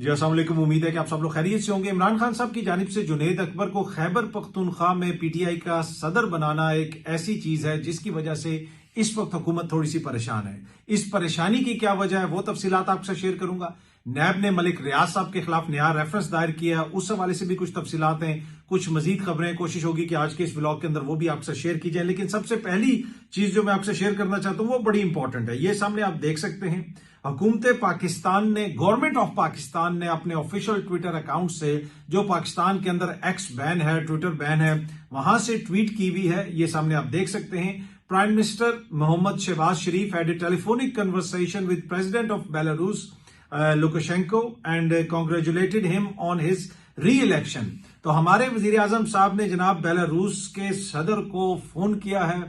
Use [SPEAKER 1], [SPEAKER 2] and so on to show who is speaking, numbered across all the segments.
[SPEAKER 1] जी अस्सलाम वालेकुम। उम्मीद है कि आप सब लोग खैरियत से होंगे। इमरान खान साहब की जानिब से जुनैद अकबर को खैबर पख्तूनख्वा में पीटीआई का सदर बनाना एक ऐसी चीज है जिसकी वजह से इस वक्त हुकूमत थोड़ी सी परेशान है। इस परेशानी की क्या वजह है वो तफसीलात आपसे शेयर करूंगा। नैब ने मलिक रियाज साहब के खिलाफ नया रेफरेंस दायर किया, उस हवाले से भी कुछ तफसीलात हैं, कुछ मजीद खबरें। कोशिश होगी कि आज के इस व्लॉग के अंदर वो भी आपसे शेयर की जाए। लेकिन सबसे पहली चीज जो मैं आपसे शेयर करना चाहता हूं वो बड़ी इंपॉर्टेंट है। ये सामने आप देख सकते हैं, हुकूमत पाकिस्तान ने, गवर्नमेंट ऑफ पाकिस्तान ने अपने ऑफिशियल ट्विटर अकाउंट से, जो पाकिस्तान के अंदर एक्स बैन है, ट्विटर बैन है, वहां से ट्वीट की हुई है। ये सामने आप देख सकते हैं। Prime minister Mohammad Shahbaz Sharif had a telephonic conversation with president of Belarus Lukashenko and congratulated him on his re election. तो हमारे वजीर आजम साहब ने जनाब बेलारूस के सदर को फोन किया है,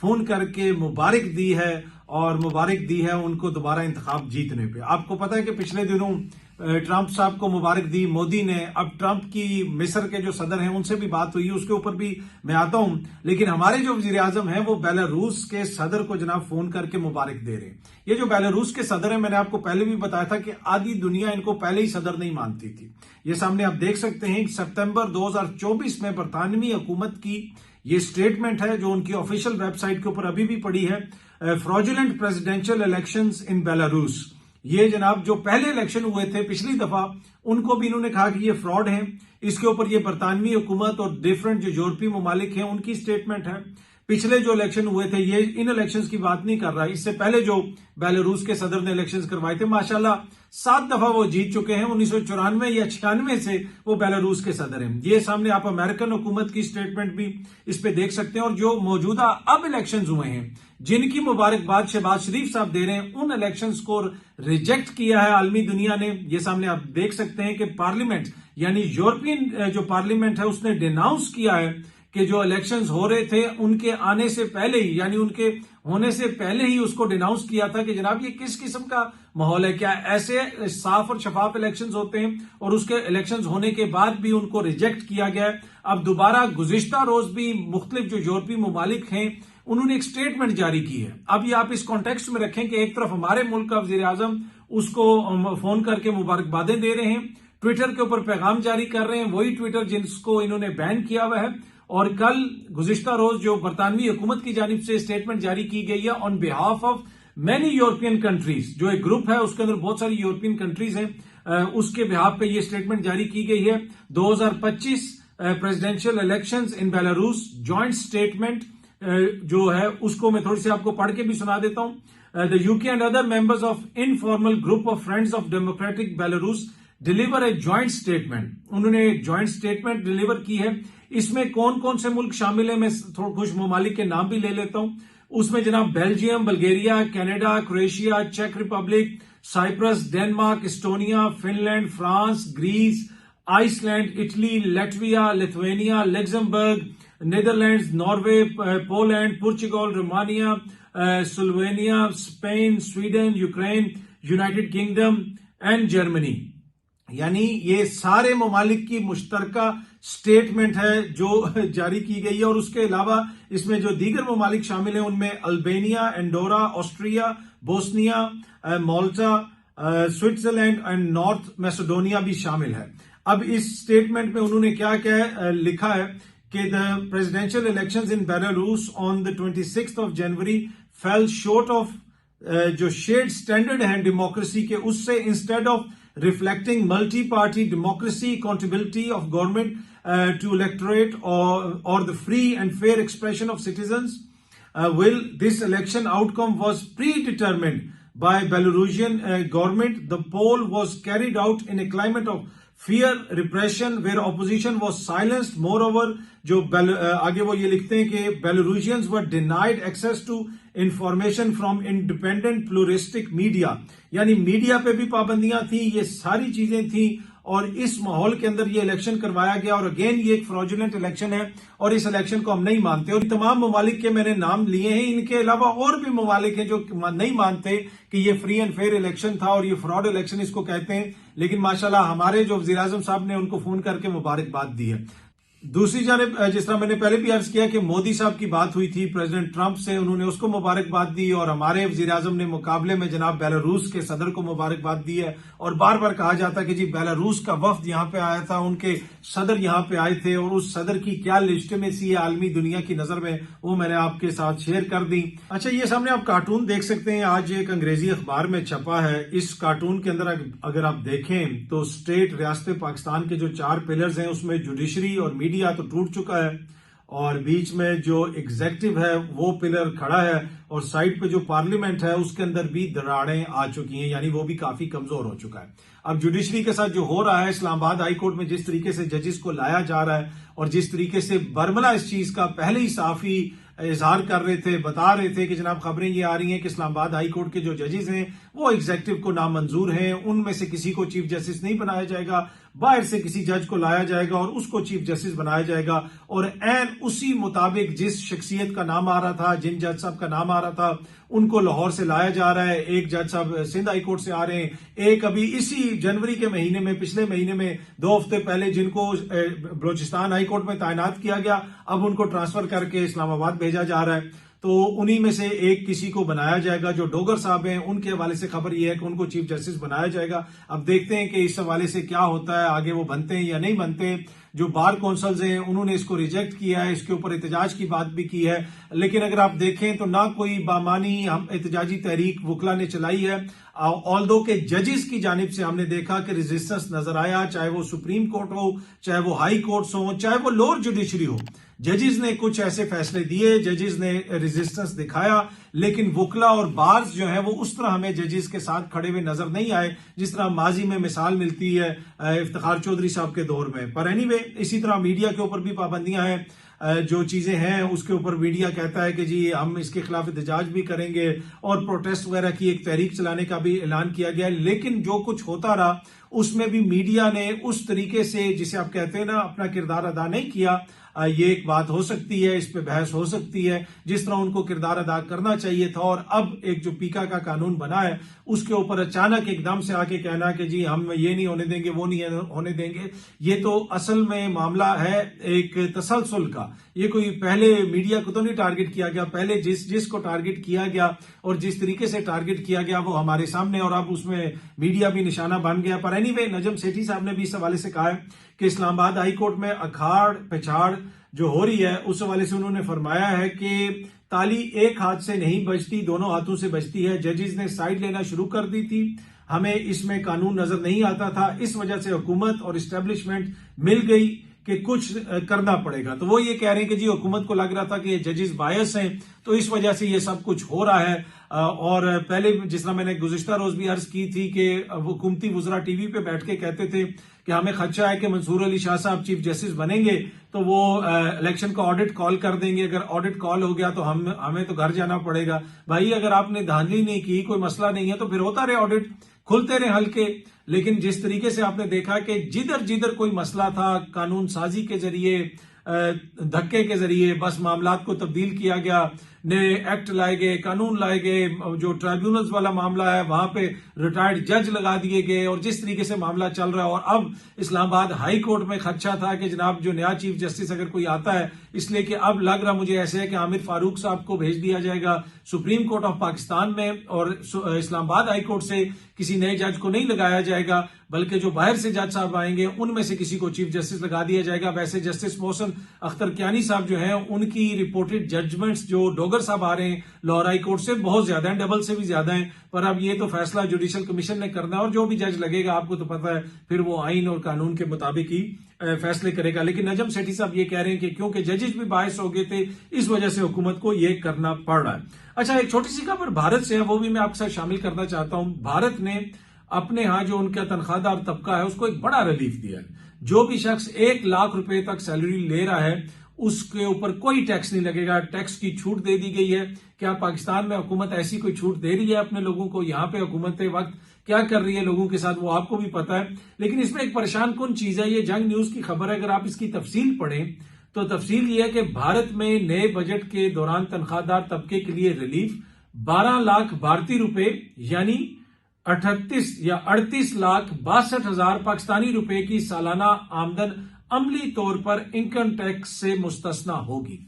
[SPEAKER 1] फोन करके मुबारक दी है और मुबारक दी है उनको दोबारा इंतखाब जीतने पे। आपको पता है कि पिछले दिनों ट्रंप साहब को मुबारक दी मोदी ने। अब ट्रंप की मिस्र के जो सदर हैं उनसे भी बात हुई है, उसके ऊपर भी मैं आता हूं। लेकिन हमारे जो वजीर आजम हैं वो बेलारूस के सदर को जनाब फोन करके मुबारक दे रहे हैं। ये जो बेलारूस के सदर हैं, मैंने आपको पहले भी बताया था कि आधी दुनिया इनको पहले ही सदर नहीं मानती थी। ये सामने आप देख सकते हैं, सितंबर 2024 में बरतानवी हुकूमत की ये स्टेटमेंट है जो उनकी ऑफिशियल वेबसाइट के ऊपर अभी भी पड़ी है। Fraudulent presidential elections in Belarus. ये जनाब जो पहले इलेक्शन हुए थे पिछली दफा, उनको भी इन्होंने कहा कि ये फ्रॉड है। इसके ऊपर ये बरतानवी हुकूमत और डिफरेंट जो यूरोपीय ममालिक हैं उनकी स्टेटमेंट है। पिछले जो इलेक्शन हुए थे, ये इन इलेक्शंस की बात नहीं कर रहा, इससे पहले जो बेलारूस के सदर ने इलेक्शंस करवाए थे, माशाल्लाह 7 दफा वो जीत चुके हैं। 1994 या 96 से वो बेलारूस के सदर हैं। ये सामने आप अमेरिकन हुकूमत की स्टेटमेंट भी इस पे देख सकते हैं। और जो मौजूदा अब इलेक्शंस हुए हैं, जिनकी मुबारकबाद शहबाज शरीफ साहब दे रहे हैं, उन इलेक्शंस को रिजेक्ट किया है आलमी दुनिया ने। ये सामने आप देख सकते हैं कि पार्लियामेंट यानी यूरोपियन जो पार्लियामेंट है उसने डिनाउंस किया है कि जो इलेक्शंस हो रहे थे उनके आने से पहले ही, यानी उनके होने से पहले ही उसको डिनाउंस किया था कि जनाब ये किस किस्म का माहौल है, क्या ऐसे साफ और शफाफ इलेक्शंस होते हैं? और उसके इलेक्शंस होने के बाद भी उनको रिजेक्ट किया गया है। अब दोबारा गुज़िश्ता रोज भी मुख्तलिफ जो यूरोपीय ममालिक हैं उन्होंने एक स्टेटमेंट जारी की है। अब ये आप इस कॉन्टेक्स्ट में रखें कि एक तरफ हमारे मुल्क का वजीर आजम उसको फोन करके मुबारकबादें दे रहे हैं, ट्विटर के ऊपर पैगाम जारी कर रहे हैं, वही ट्विटर जिसको इन्होंने बैन किया हुआ है। और कल गुज़िश्ता रोज जो बरतानवी हुकूमत की जानिब से स्टेटमेंट जारी की गई है on behalf of many European countries, जो एक ग्रुप है उसके अंदर बहुत सारी यूरोपियन कंट्रीज हैं, उसके बिहाफ पे ये स्टेटमेंट जारी की गई है। 2025 presidential elections in Belarus joint statement जो है उसको मैं थोड़ी सी आपको पढ़ के भी सुना देता हूं। The UK and other members of informal group of friends of democratic Belarus deliver A joint statement. उन्होंने एक ज्वाइंट स्टेटमेंट डिलीवर की है। इसमें कौन कौन से मुल्क शामिल है, मैं थोड़ा कुछ ममालिक के नाम भी ले लेता हूं। उसमें जनाब बेल्जियम, बल्गेरिया, कनाडा, क्रोएशिया, चेक Republic, Cyprus, Denmark, Estonia, Finland, France, Greece, Iceland, Italy, Latvia, Lithuania, Luxembourg, Netherlands, Norway, Poland, पुर्तगाल, Romania, Slovenia, Spain, Sweden, Ukraine, United Kingdom and Germany. यानी ये सारे ममालिक की मुश्तरका स्टेटमेंट है जो जारी की गई है। और उसके अलावा इसमें जो दीगर ममालिक शामिल हैं उनमें Albania, Andorra, Austria, Bosnia, Malta, Switzerland and North Macedonia भी शामिल है। अब इस स्टेटमेंट में उन्होंने क्या क्या लिखा है कि the presidential elections in Belarus on the 26th of January fail short of जो शेड स्टैंडर्ड है डेमोक्रेसी के, उससे instead of reflecting multi-party democracy, accountability of government to electorate or the free and fair expression of citizens, will this election outcome was predetermined by Belarusian government. The poll was carried out in a climate of fear, repression, where opposition was silenced. Moreover, जो आगे वो ये लिखते हैं कि Belarusians were denied access to information from independent pluralistic media, यानी media पे भी पाबंदियां थी, ये सारी चीजें थी। और इस माहौल के अंदर ये इलेक्शन करवाया गया। और अगेन ये एक फ्रॉडुलेंट इलेक्शन है और इस इलेक्शन को हम नहीं मानते। और तमाम ममालिक के मैंने नाम लिए हैं, इनके अलावा और भी ममालिक हैं जो नहीं मानते कि ये फ्री एंड फेयर इलेक्शन था और ये फ्रॉड इलेक्शन इसको कहते हैं। लेकिन माशाल्लाह हमारे जो वज़ीर आज़म साहब ने उनको फोन करके मुबारकबाद दी है। दूसरी जानिब जिस तरह मैंने पहले भी अर्ज किया कि मोदी साहब की बात हुई थी प्रेसिडेंट ट्रंप से, उन्होंने उसको मुबारकबाद दी और हमारे वजीर आजम ने मुकाबले में जनाब बेलारूस के सदर को मुबारकबाद दी है। और बार बार कहा जाता है कि जी बेलारूस का वफ्द यहां पे आया था, उनके सदर यहां पे आए थे और उस सदर की क्या लिजिटिमेसी है आलमी दुनिया की नजर में, वो मैंने आपके साथ शेयर कर दी। अच्छा, ये सामने आप कार्टून देख सकते हैं, आज एक अंग्रेजी अखबार में छपा है। इस कार्टून के अंदर अगर आप देखें तो स्टेट रियासत पाकिस्तान के जो 4 पिलर्स हैं उसमें जुडिशरी और मीडिया तो टूट चुका है और बीच में जो एग्जेक्टिव है वो पिलर खड़ा है और साइड पे जो पार्लियामेंट है उसके अंदर भी दरारें आ चुकी हैं, यानी वो भी काफी कमजोर हो चुका है। अब जुडिशरी के साथ जो हो रहा है, इस्लामाबाद हाई कोर्ट में जिस तरीके से जजेस को लाया जा रहा है और जिस तरीके से बरमला इस चीज का पहले ही साफी इजहार कर रहे थे, बता रहे थे कि जनाब खबरें ये आ रही हैं कि इस्लामाबाद हाई कोर्ट के जो जजेस हैं वो एग्जेक्टिव को नामंजूर हैं, उनमें से किसी को चीफ जस्टिस नहीं बनाया जाएगा, बाहर से किसी जज को लाया जाएगा और उसको चीफ जस्टिस बनाया जाएगा। और एन उसी मुताबिक जिस शख्सियत का नाम आ रहा था, जिन जज साहब का नाम आ रहा था, उनको लाहौर से लाया जा रहा है। एक जज साहब सिंध हाई कोर्ट से आ रहे हैं, एक अभी इसी जनवरी के महीने में, पिछले महीने में 2 हफ्ते पहले जिनको बलोचिस्तान हाई कोर्ट में तैनात किया गया, अब उनको ट्रांसफर करके इस्लामाबाद भेजा जा रहा है। तो उन्हीं में से एक किसी को बनाया जाएगा। जो डोगर साहब हैं उनके हवाले से खबर यह है कि उनको चीफ जस्टिस बनाया जाएगा। अब देखते हैं कि इस हवाले से क्या होता है, आगे वो बनते हैं या नहीं बनते। जो बार काउंसिल्स हैं उन्होंने इसको रिजेक्ट किया है, इसके ऊपर एहतजाज की बात भी की है, लेकिन अगर आप देखें तो ना कोई बामानी हम एहतजाजी तहरीक वकला ने चलाई है। ऑल्दो के जजेस की जानिब से हमने देखा कि रेजिस्टेंस नजर आया, चाहे वो सुप्रीम कोर्ट हो, चाहे वो हाई कोर्ट्स हो, चाहे वो लोअर जुडिशरी हो। जजेस ने कुछ ऐसे फैसले दिए, जजेस ने रेजिस्टेंस दिखाया, लेकिन वकला और बार्स जो है वो उस तरह हमें जजेस के साथ खड़े हुए नजर नहीं आए जिस तरह माजी में मिसाल मिलती है इफ्तिखार चौधरी साहब के दौर में। पर एनीवे, इसी तरह मीडिया के ऊपर भी पाबंदियां हैं। जो चीजें हैं उसके ऊपर मीडिया कहता है कि जी हम इसके खिलाफ एहतजाज भी करेंगे और प्रोटेस्ट वगैरह की एक तहरीक चलाने का भी ऐलान किया गया। लेकिन जो कुछ होता रहा उसमें भी मीडिया ने उस तरीके से, जिसे आप कहते हैं ना, अपना किरदार अदा नहीं किया। ये एक बात हो सकती है, इस पे बहस हो सकती है, जिस तरह उनको किरदार अदा करना चाहिए था। और अब एक जो पीका का कानून बना है उसके ऊपर अचानक एकदम से आके कहना कि जी हम ये नहीं होने देंगे, वो नहीं होने देंगे, ये तो असल में मामला है एक तसलसल का। ये कोई पहले मीडिया को तो नहीं टारगेट किया गया, पहले जिसको टारगेट किया गया और जिस तरीके से टारगेट किया गया वो हमारे सामने, और अब उसमें मीडिया भी निशाना बन गया। पर एनीवे, नजम सेठी साहब ने भी इस हवाले से कहा है कि इस्लामाबाद हाई कोर्ट में अखाड़ पिछाड़ जो हो रही है उस हवाले से उन्होंने फरमाया है कि ताली एक हाथ से नहीं बजती, दोनों हाथों से बजती है। जजेस ने साइड लेना शुरू कर दी थी, हमें इसमें कानून नजर नहीं आता था, इस वजह से हुकूमत और इस्टेब्लिशमेंट मिल गई कि कुछ करना पड़ेगा। तो वो ये कह रहे हैं कि जी हुकूमत को लग रहा था कि ये जजेस बायस हैं, तो इस वजह से ये सब कुछ हो रहा है। और पहले जिस तरह मैंने गुज़िश्ता रोज भी अर्ज की थी कि हुकूमती वुज़रा टीवी पे बैठ के कहते थे कि हमें खदशा है कि मंसूर अली शाह साहब चीफ जस्टिस बनेंगे तो वो इलेक्शन का ऑडिट कॉल कर देंगे, अगर ऑडिट कॉल हो गया तो हमें तो घर जाना पड़ेगा। भाई, अगर आपने धांधली नहीं की, कोई मसला नहीं है, तो फिर होता रहे ऑडिट, खुलते रहे हल्के। लेकिन जिस तरीके से आपने देखा कि जिधर जिधर कोई मसला था, कानून साजी के जरिए, धक्के के जरिए बस मामलात को तब्दील किया गया, नए एक्ट लाए गए, कानून लाए गए। जो ट्राइब्यूनल्स वाला मामला है वहां पे रिटायर्ड जज लगा दिए गए और जिस तरीके से मामला चल रहा है। और अब इस्लामाबाद हाई कोर्ट में खदशा था कि जनाब जो नया चीफ जस्टिस अगर कोई आता है, इसलिए कि अब लग रहा मुझे ऐसे है कि आमिर फारूक साहब को भेज दिया जाएगा सुप्रीम कोर्ट ऑफ पाकिस्तान में और इस्लामाबाद हाई कोर्ट से किसी नए जज को नहीं लगाया जाएगा, बल्कि जो बाहर से जज साहब आएंगे उनमें से किसी को चीफ जस्टिस लगा दिया जाएगा। वैसे जस्टिस मोहसिन अख्तर कियानी साहब जो हैं उनकी रिपोर्टेड जजमेंट्स जो डोगर साहब आ रहे हैं लाहौर हाई कोर्ट से बहुत ज्यादा हैं, डबल से भी ज्यादा हैं। पर अब ये तो फैसला जुडिशल कमीशन ने करना है और जो भी जज लगेगा आपको तो पता है फिर वो आइन और कानून के मुताबिक ही फैसले करेगा। लेकिन नजम सेठी साहब ये कह रहे हैं कि क्योंकि जजेस भी बायस हो गए थे इस वजह से हुकूमत को ये करना पड़ रहा है। अच्छा, एक छोटी सी खबर भारत से है, वो भी मैं आपके साथ शामिल करना चाहता हूं। भारत ने अपने यहां जो उनका तनख्वाहदार तबका है उसको एक बड़ा रिलीफ दिया है। जो भी शख्स 1 लाख रुपए तक सैलरी ले रहा है उसके ऊपर कोई टैक्स नहीं लगेगा, टैक्स की छूट दे दी गई है। क्या पाकिस्तान में हुकूमत ऐसी कोई छूट दे रही है अपने लोगों को? यहां पे हुकूमत वक्त क्या कर रही है लोगों के साथ वो आपको भी पता है। लेकिन इसमें एक परेशान कुन चीज है, ये जंग न्यूज की खबर है, अगर आप इसकी तफसील पढ़ें तो तफसील ये है कि भारत में नए बजट के दौरान तनख्वाहदार तबके के लिए रिलीफ 12 लाख भारतीय रुपए यानी 38 या 38 लाख 62 हजार पाकिस्तानी रुपए की सालाना आमदन अमली तौर पर इनकम टैक्स से मुस्तस्ना होगी।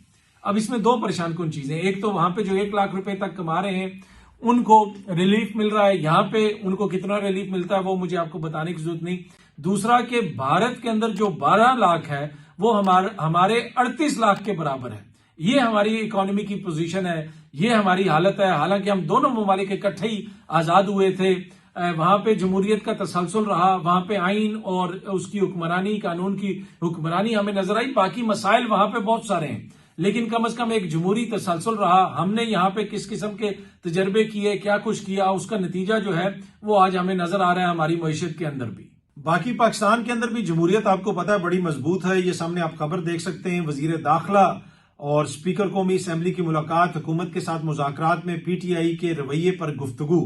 [SPEAKER 1] अब इसमें दो परेशान कुन चीजें, एक तो वहां पे जो 1 लाख रुपए तक कमा रहे हैं उनको रिलीफ मिल रहा है, यहां पे उनको कितना रिलीफ मिलता है वो मुझे आपको बताने की जरूरत नहीं। दूसरा कि भारत के अंदर जो 12 लाख है वो हमारे 38 लाख के बराबर है। ये हमारी इकोनॉमी की पोजीशन है, ये हमारी हालत है। हालांकि हम दोनों ममालिक इकट्ठे ही आजाद हुए थे, वहां पे जमहूरियत का तसलसल रहा, वहां पे आइन और उसकी हुक्मरानी, कानून की हुक्मरानी हमें नजर आई। बाकी मसाइल वहां पे बहुत सारे हैं, लेकिन कम से कम एक जमहूरी तसलसल रहा। हमने यहाँ पे किस किस्म के तजर्बे किए, क्या कुछ किया, उसका नतीजा जो है वो आज हमें नजर आ रहा है हमारी मईशत के अंदर भी। बाकी पाकिस्तान के अंदर भी जमहूरियत आपको पता है बड़ी मजबूत है। ये सामने आप खबर देख सकते हैं, वजीर दाखिला और स्पीकर कौमी असम्बली की मुलाकात, हुकूमत के साथ मुज़ाकरात में पीटीआई के रवैये पर गुफ्तगू।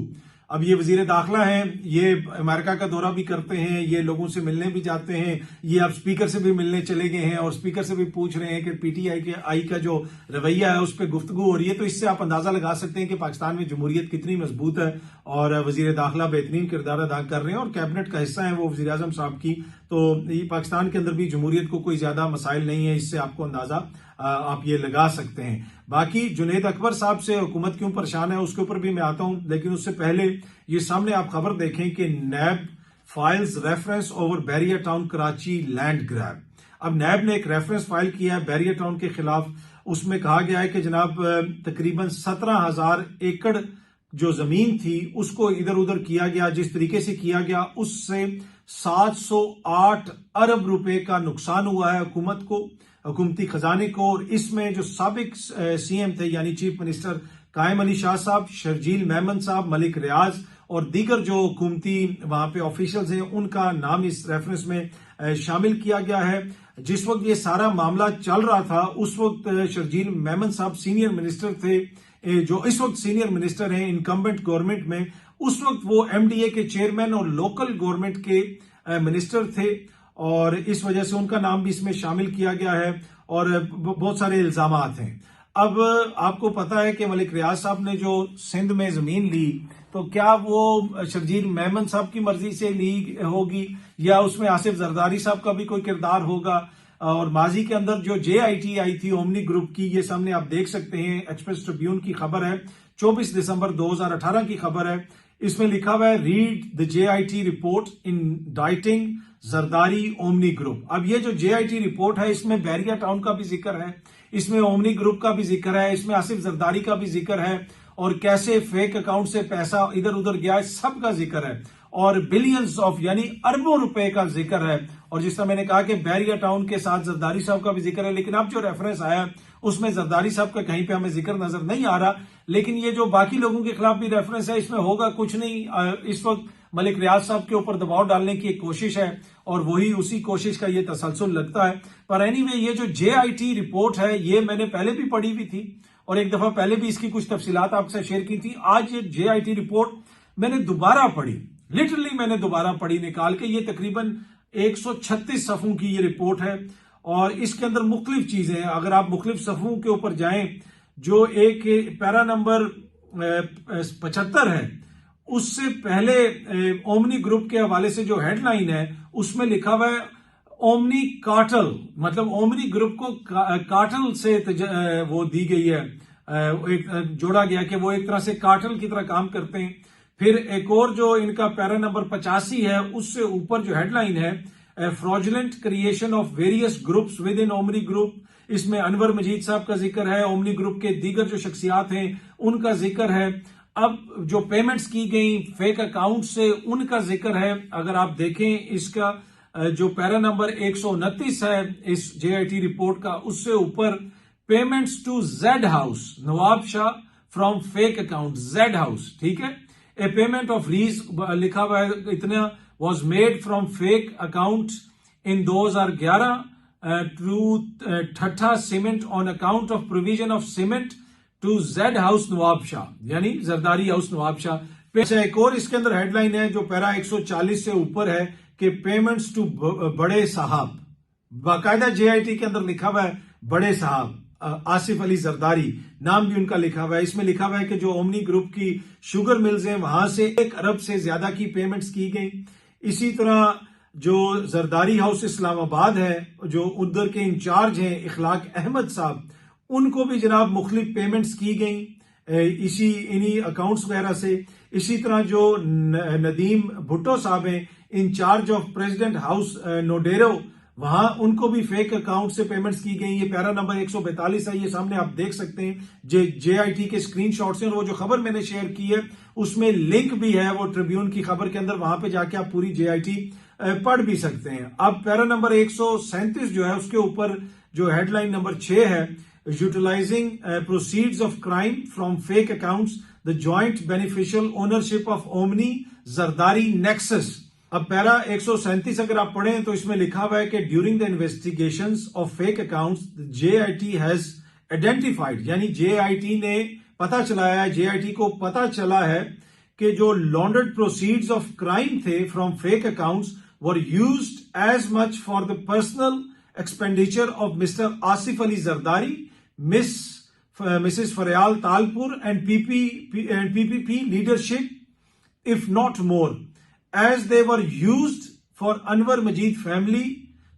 [SPEAKER 1] अब ये वजीर दाखिला हैं, ये अमेरिका का दौरा भी करते हैं, ये लोगों से मिलने भी जाते हैं, ये अब स्पीकर से भी मिलने चले गए हैं और स्पीकर से भी पूछ रहे हैं कि पीटीआई का जो रवैया है उस पर गुफ्तगू हो रही है। तो इससे आप अंदाजा लगा सकते हैं कि पाकिस्तान में जमहूरियत कितनी मजबूत है और वजीर दाखिला बेहतरीन किरदार अदा कर रहे हैं और कैबिनेट का हिस्सा है वो वजीर आजम साहब की। तो ये पाकिस्तान के अंदर भी जमहूरियत को कोई ज्यादा मसाइल नहीं है, इससे आपको अंदाजा आप ये लगा सकते हैं। बाकी जुनेद अकबर साहब से हुकूमत क्यों परेशान है उसके ऊपर भी मैं आता हूं, लेकिन उससे पहले ये सामने आप खबर देखें कि NAB files reference over Bahria Town Karachi land grab. अब नैब ने एक रेफरेंस फाइल किया है बैरियर टाउन के खिलाफ। उसमें कहा गया है कि जनाब तकरीबन 17,000 एकड़ जो जमीन थी उसको इधर उधर किया गया। जिस तरीके से किया गया उससे 708 अरब रुपए का नुकसान हुआ है हुकूमत को, हुकूमती खजाने को। और इसमें जो साबिक सीएम थे यानी चीफ मिनिस्टर कायम अली शाह साहब, शर्जील मेमन साहब, मलिक रियाज और दीगर जो हुकूमती वहां पे ऑफिशियल्स हैं उनका नाम इस रेफरेंस में शामिल किया गया है। जिस वक्त ये सारा मामला चल रहा था उस वक्त शर्जील मेमन साहब सीनियर मिनिस्टर थे, जो इस वक्त सीनियर मिनिस्टर हैं इनकम्बेंट गवर्नमेंट में। उस वक्त वो एमडीए के चेयरमैन और लोकल गवर्नमेंट के मिनिस्टर थे और इस वजह से उनका नाम भी इसमें शामिल किया गया है और बहुत सारे इल्जामात हैं। अब आपको पता है कि मलिक रियाज साहब ने जो सिंध में जमीन ली तो क्या वो शर्जील मेमन साहब की मर्जी से ली होगी या उसमें आसिफ जरदारी साहब का भी कोई किरदार होगा। और माजी के अंदर जो जेआईटी आई थी ओमनी ग्रुप की, ये सामने आप देख सकते हैं, एक्सप्रेस ट्रिब्यून की खबर है, 24 दिसंबर 2018 की खबर है। इसमें लिखा हुआ है read the JIT report indicting Zardari Omni group. अब ये जो जेआईटी रिपोर्ट है इसमें बैरिया टाउन का भी जिक्र है, इसमें ओमनी ग्रुप का भी जिक्र है, इसमें आसिफ जरदारी का भी जिक्र है और कैसे फेक अकाउंट से पैसा इधर उधर गया सब का जिक्र है और बिलियंस ऑफ यानी अरबों रुपए का जिक्र है। और जिस तरह मैंने कहा कि बैरिया टाउन के साथ जरदारी साहब का भी जिक्र है, लेकिन अब जो रेफरेंस आया उसमें जरदारी साहब का कहीं पे हमें जिक्र नजर नहीं आ रहा। लेकिन ये जो बाकी लोगों के खिलाफ भी रेफरेंस है इसमें होगा कुछ नहीं। इस वक्त मलिक रियाज साहब के ऊपर दबाव डालने की एक कोशिश है और वही उसी कोशिश का ये तसलसल लगता है। पर एनीवे ये जो जेआईटी रिपोर्ट है ये मैंने पहले भी पढ़ी हुई थी और एक दफा पहले भी इसकी कुछ तफसीलात आपसे शेयर की थी। आज ये जेआईटी रिपोर्ट मैंने दोबारा पढ़ी, लिटरली मैंने दोबारा पढ़ी निकाल के। ये तकरीबन 136 सफ़ों की ये रिपोर्ट है और इसके अंदर मुख्तलिफ चीजें हैं। अगर आप मुख्तलिफ सफ़ों के ऊपर जाएं, जो एक पैरा नंबर 75 है उससे पहले ओमनी ग्रुप के हवाले से जो हेडलाइन है उसमें लिखा हुआ है ओमनी कार्टल, मतलब ओमनी ग्रुप को कार्टल से वो दी गई है, एक जोड़ा गया कि वो एक तरह से कार्टल की तरह काम करते हैं। फिर एक और जो इनका पैरा नंबर 85 है उससे ऊपर जो हेडलाइन है fraudulent creation of various groups with in omni group. इसमें अनवर मजीद साहब का जिक्र है, ओमनी ग्रुप के दीगर जो शख्सियात हैं उनका जिक्र है। अब जो पेमेंट्स की गई फेक अकाउंट से उनका जिक्र है। अगर आप देखें इसका जो पैरा नंबर 129 है इस जेआईटी रिपोर्ट का, उससे ऊपर payments to Z house Nawab Shah from fake account Z House, ठीक है। ए पेमेंट ऑफ रीज लिखा हुआ है इतना was made from fake account in 2011 to Thatta cement on account of provision of cement to Z house नवाब शाह, यानी जरदारी हाउस नवाब शाह। एक और इसके अंदर हेडलाइन है जो पैरा 140 से ऊपर है कि पेमेंट्स टू बड़े साहब, बाकायदा जेआईटी के अंदर लिखा हुआ है बड़े साहब आसिफ अली जरदारी, नाम भी उनका लिखा हुआ है। इसमें लिखा हुआ है कि जो ओमनी ग्रुप की शुगर मिल्स हैं वहां से 1 अरब से ज्यादा की पेमेंट्स की गई। इसी तरह जो जरदारी हाउस इस्लामाबाद है, जो उधर के इंचार्ज हैं इखलाक अहमद साहब, उनको भी जनाब मुख्तलिफ पेमेंट्स की गई इसी इन्हीं अकाउंट्स वगैरह से। इसी तरह जो नदीम भुट्टो साहब हैं in charge of president house Nodero, वहां उनको भी फेक अकाउंट से पेमेंट्स की गई। ये पैरा नंबर 142 है, ये सामने आप देख सकते हैं। जेआईटी के स्क्रीनशॉट्स हैं और वो जो खबर मैंने शेयर की है उसमें लिंक भी है वो ट्रिब्यून की खबर के अंदर, वहां पे जाके आप पूरी जेआईटी पढ़ भी सकते हैं। अब पैरा नंबर 137 जो है उसके ऊपर जो हेडलाइन नंबर 6 है, utilising proceeds of crime from fake accounts, the joint beneficial ownership of Omni Zardari nexus. अब पैरा 137 अगर आप पढ़ें तो इसमें लिखा हुआ है कि during the investigations of fake accounts JIT has identified, यानी जेआईटी ने पता चलाया है, जेआईटी को पता चला है कि जो लॉन्डर्ड प्रोसीड्स ऑफ क्राइम थे from fake accounts were used as much for the personal expenditure of Mr Asif Ali Zardari, Mrs Faryal Talpur and PPP leadership, if not more, as they were used for Anwar Majeed family.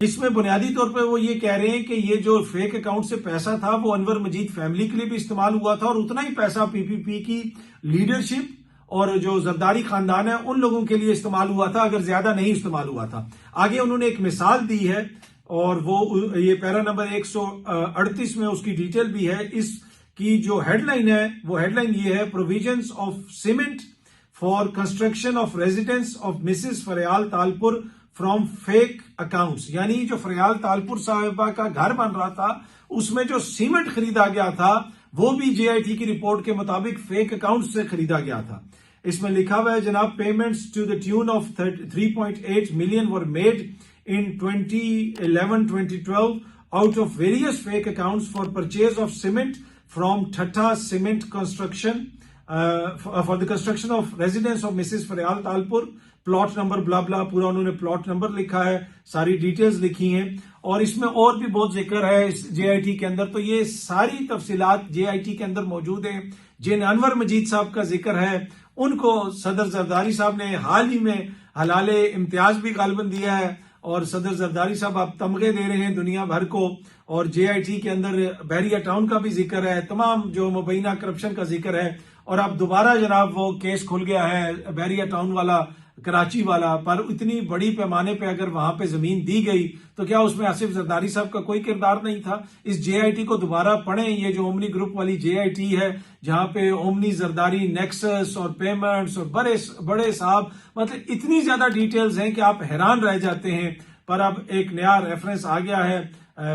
[SPEAKER 1] इसमें बुनियादी तौर पर वो ये कह रहे हैं कि ये जो फेक अकाउंट से पैसा था वो अनवर मजीद फैमिली के लिए भी इस्तेमाल हुआ था और उतना ही पैसा पीपीपी की लीडरशिप और जो जरदारी खानदान है उन लोगों के लिए इस्तेमाल हुआ था, अगर ज्यादा नहीं इस्तेमाल हुआ था। आगे उन्होंने एक मिसाल दी है और वो ये पैरा नंबर 138 में उसकी डिटेल भी है। इसकी जो हेडलाइन है वो हेडलाइन ये है, provisions of cement for construction of residence of Mrs Faryal Talpur from fake accounts. यानी जो फरियाल तालपुर साहिबा का घर बन रहा था उसमें जो सीमेंट खरीदा गया था वो भी जेआईटी की रिपोर्ट के मुताबिक फेक अकाउंट से खरीदा गया था। इसमें लिखा हुआ है जनाब, payments to the tune of 3.8 million were made in 2011-2012 out of various fake accounts for purchase of cement from Tata Cement Construction for the construction of residence of Mrs. Faryal Talpur, plot number blah blah, पूरा उन्होंने plot number लिखा है, सारी details लिखी हैं और इसमें और भी बहुत जिक्र है इस जेआईटी के अंदर। तो ये सारी तफसीलात जेआईटी के अंदर मौजूद है। जिन अनवर मजीद साहब का जिक्र है उनको सदर जरदारी साहब ने हाल ही में हलाले इम्तियाज भी गालबन दिया है और सदर जरदारी साहब अब तमगे दे रहे हैं दुनिया भर को। और जेआईटी के अंदर बैरिया टाउन का भी जिक्र है, तमाम जो मुबैना करप्शन का जिक्र है। और अब दोबारा जनाब वो केस खुल गया है बैरिया टाउन वाला, कराची वाला, पर इतनी बड़ी पैमाने पे अगर वहां पे जमीन दी गई तो क्या उसमें आसिफ जरदारी साहब का कोई किरदार नहीं था? इस जेआईटी को दोबारा पढ़ें, ये जो ओमनी ग्रुप वाली जेआईटी है जहां पे ओमनी जरदारी नेक्सस और पेमेंट्स और बड़े साहब, मतलब इतनी ज्यादा डिटेल्स हैं कि आप हैरान रह जाते हैं। पर अब एक नया रेफरेंस आ गया है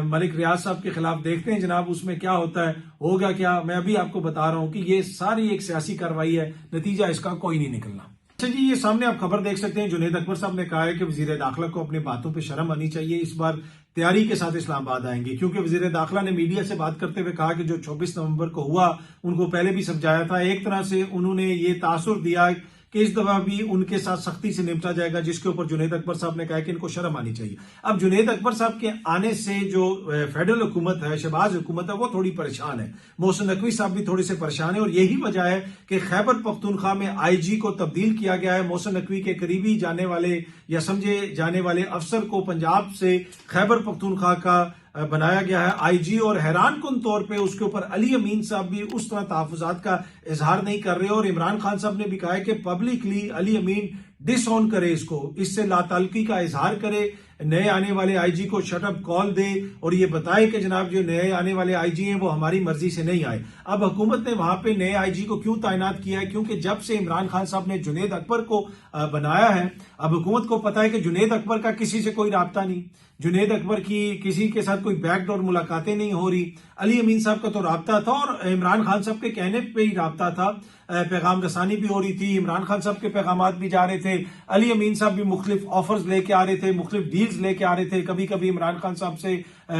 [SPEAKER 1] मलिक रियाज साहब के खिलाफ, देखते हैं जनाब उसमें क्या होता है, होगा क्या। मैं अभी आपको बता रहा हूं कि ये सारी एक सियासी कार्रवाई है, नतीजा इसका कोई नहीं निकलना। अच्छा जी, ये सामने आप खबर देख सकते हैं, जुनेद अकबर साहब ने कहा है कि वजीर दाखिला को अपनी बातों पे शर्म आनी चाहिए, इस बार तैयारी के साथ इस्लामाबाद आएंगे। क्योंकि वजीर दाखिला ने मीडिया से बात करते हुए कहा कि जो 24 नवंबर को हुआ उनको पहले भी समझाया था। एक तरह से उन्होंने ये तासुर दिया कि इस दफा भी उनके साथ सख्ती से निपटा जाएगा, जिसके ऊपर जुनेद अकबर साहब ने कहा कि इनको शर्म आनी चाहिए। अब जुनेद अकबर साहब के आने से जो फेडरल हुकूमत है, शहबाज हुकूमत है, वो थोड़ी परेशान है। मोहसिन नकवी साहब भी थोड़े से परेशान है और यही वजह है कि खैबर पख्तूनख्वा में आईजी को तब्दील किया गया है। मोहसिन नकवी के करीबी जाने वाले या समझे जाने वाले अफसर को पंजाब से खैबर पख्तूनख्वा का बनाया गया है आईजी। और हैरान कुन तौर पे उसके ऊपर अली अमीन साहब भी उस तरह तहफुजात का इजहार नहीं कर रहे और इमरान खान साहब ने भी कहा है कि पब्लिकली अली अमीन डिसऑन करे, इसको इससे लाताल्लुकी का इजहार करे, नए आने वाले आईजी को शटअप कॉल दे और ये बताए कि जनाब जो नए आने वाले आईजी हैं वो हमारी मर्जी से नहीं आए। अब हुकूमत ने वहां पे नए आईजी को क्यों तैनात किया है? क्योंकि जब से इमरान खान साहब ने जुनेद अकबर को बनाया है, अब हुकूमत को पता है कि जुनेद अकबर का किसी से कोई राब्ता नहीं, जुनेद अकबर की किसी के साथ कोई बैकडोर मुलाकातें नहीं हो रही। अली अमीन साहब का तो राब्ता था और इमरान खान साहब के कहने पे ही राब्ता था, पैगाम रसानी भी हो रही थी, इमरान खान साहब के पैगामात भी जा रहे थे, अली अमीन साहब भी मुख्तलिफ ऑफर्स लेके आ रहे थे, मुख्तलिफ डील्स लेके आ रहे थे, कभी कभी इमरान खान साहब से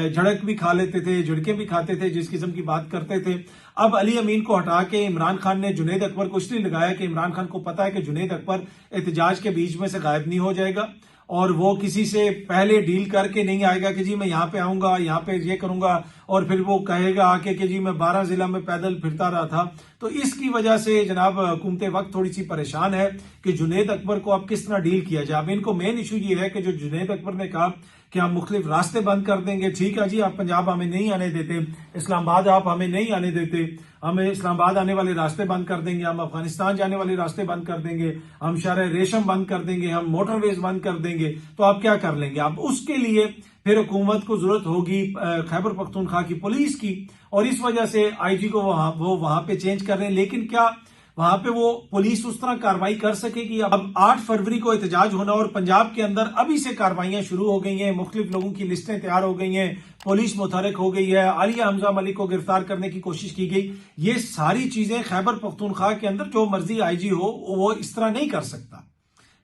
[SPEAKER 1] झड़क भी खा लेते थे, झड़के भी खाते थे, जिस किस्म की बात करते थे। अब अली अमीन को हटा के इमरान खान ने जुनेद अकबर को इसलिए लगाया कि इमरान खान को पता है कि जुनेद अकबर एहतजाज के बीच में से गायब नहीं हो जाएगा और वो किसी से पहले डील करके नहीं आएगा कि जी मैं यहाँ पे आऊंगा, यहाँ पे ये करूंगा और फिर वो कहेगा आके कि जी मैं 12 जिला में पैदल फिरता रहा था। तो इसकी वजह से जनाब हुकूमत वक्त थोड़ी सी परेशान है कि जुनैद अकबर को अब किस तरह डील किया जाए। अब इनको मेन इशू ये है कि जो जुनैद अकबर ने कहा कि हम मुख्तलिफ रास्ते बंद कर देंगे, ठीक है जी, आप पंजाब हमें नहीं आने देते, इस्लामाबाद आप हमें नहीं आने देते, हमें इस्लामाबाद आने वाले रास्ते बंद कर देंगे, हम अफगानिस्तान जाने वाले रास्ते बंद कर देंगे, हम शहर रेशम बंद कर देंगे, हम मोटरवेज बंद कर देंगे, तो आप क्या कर लेंगे? अब उसके लिए फिर हुकूमत को जरूरत होगी खैबर पख्तूनख्वा की पुलिस की, और इस वजह से आईजी को वो वहां पे चेंज कर रहे हैं। लेकिन क्या वहां पे वो पुलिस उस तरह कार्रवाई कर सकेगी? अब 8 फरवरी को एहतजाज होना और पंजाब के अंदर अभी से कार्रवाइयां शुरू हो गई हैं, मुख्तलिफ लोगों की लिस्टें तैयार हो गई हैं, पुलिस मुतहरक हो गई है, आलिया हमजा मलिक को गिरफ्तार करने की कोशिश की गई। ये सारी चीजें खैबर पख्तूनख्वा के अंदर जो मर्जी आईजी हो वो इस तरह नहीं कर सकता।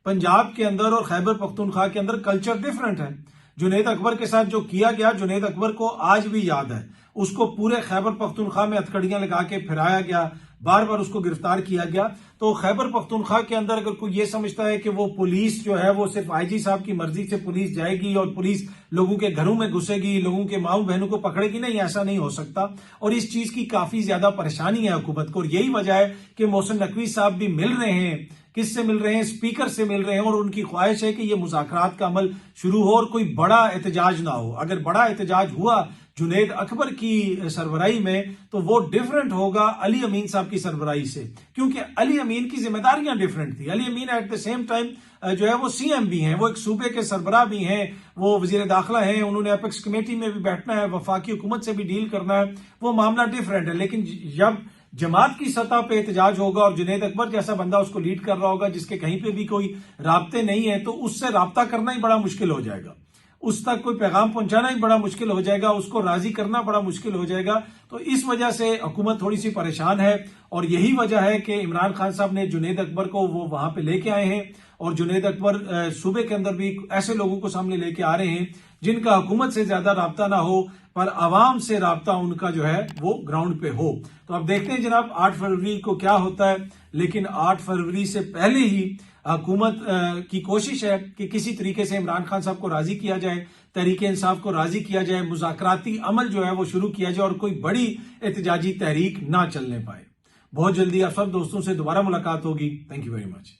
[SPEAKER 1] पंजाब के अंदर और खैबर पख्तूनख्वा के अंदर कल्चर डिफरेंट है। जुनैद अकबर के साथ जो किया गया, जुनैद अकबर को आज भी याद है। उसको पूरे खैबर पख्तूनख्वा में हथकड़ियां लगा के फिराया गया, बार बार उसको गिरफ्तार किया गया। तो खैबर पख्तूनख्वा के अंदर अगर कोई ये समझता है कि वो पुलिस जो है वो सिर्फ आईजी साहब की मर्जी से पुलिस जाएगी और पुलिस लोगों के घरों में घुसेगी, लोगों के माऊ बहनों को पकड़ेगी, नहीं, ऐसा नहीं हो सकता। और इस चीज की काफी ज्यादा परेशानी है हुकूमत को, और यही वजह है कि मोहसिन नकवी साहब भी मिल रहे हैं। किससे मिल रहे हैं? स्पीकर से मिल रहे हैं, और उनकी ख्वाहिश है कि ये मुज़ाकरात का अमल शुरू हो और कोई बड़ा एहतजाज ना हो। अगर बड़ा एहतजाज हुआ जुनैद अकबर की सरबराही में तो वो डिफरेंट होगा अली अमीन साहब की सरबराही से, क्योंकि अली अमीन की जिम्मेदारियां डिफरेंट थी। अली अमीन एट द सेम टाइम जो है वो सीएम भी हैं, वो एक सूबे के सरबराह भी हैं, वो वजीर दाखिला हैं, उन्होंने एपेक्स कमेटी में भी बैठना है, वफाकी हुकूमत से भी डील करना है, वो मामला डिफरेंट है। लेकिन जब जमात की सतह पे एहतजाज होगा और जुनैद अकबर जैसा बंदा उसको लीड कर रहा होगा जिसके कहीं पे भी कोई राब्ते नहीं है, तो उससे राब्ता करना ही बड़ा मुश्किल हो जाएगा, उस तक कोई पैगाम पहुंचाना ही बड़ा मुश्किल हो जाएगा, उसको राजी करना बड़ा मुश्किल हो जाएगा। तो इस वजह से हुकूमत थोड़ी सी परेशान है, और यही वजह है कि इमरान खान साहब ने जुनैद अकबर को वो वहां पे लेके आए हैं, और जुनैद अकबर सूबे के अंदर भी ऐसे लोगों को सामने लेके आ रहे हैं जिनका हुकूमत से ज्यादा राब्ता ना हो, पर आवाम से राब्ता उनका जो है वो ग्राउंड पे हो। तो अब देखते हैं जनाब 8 फरवरी को क्या होता है। लेकिन 8 फरवरी से पहले ही हुकूमत की कोशिश है कि किसी तरीके से इमरान खान साहब को राजी किया जाए, तहरीक इंसाफ को राजी किया जाए, मुज़ाकराती अमल जो है वो शुरू किया जाए और कोई बड़ी एहतजाजी तहरीक ना चलने पाए। बहुत जल्दी आप सब दोस्तों से दोबारा मुलाकात होगी। Thank you very much.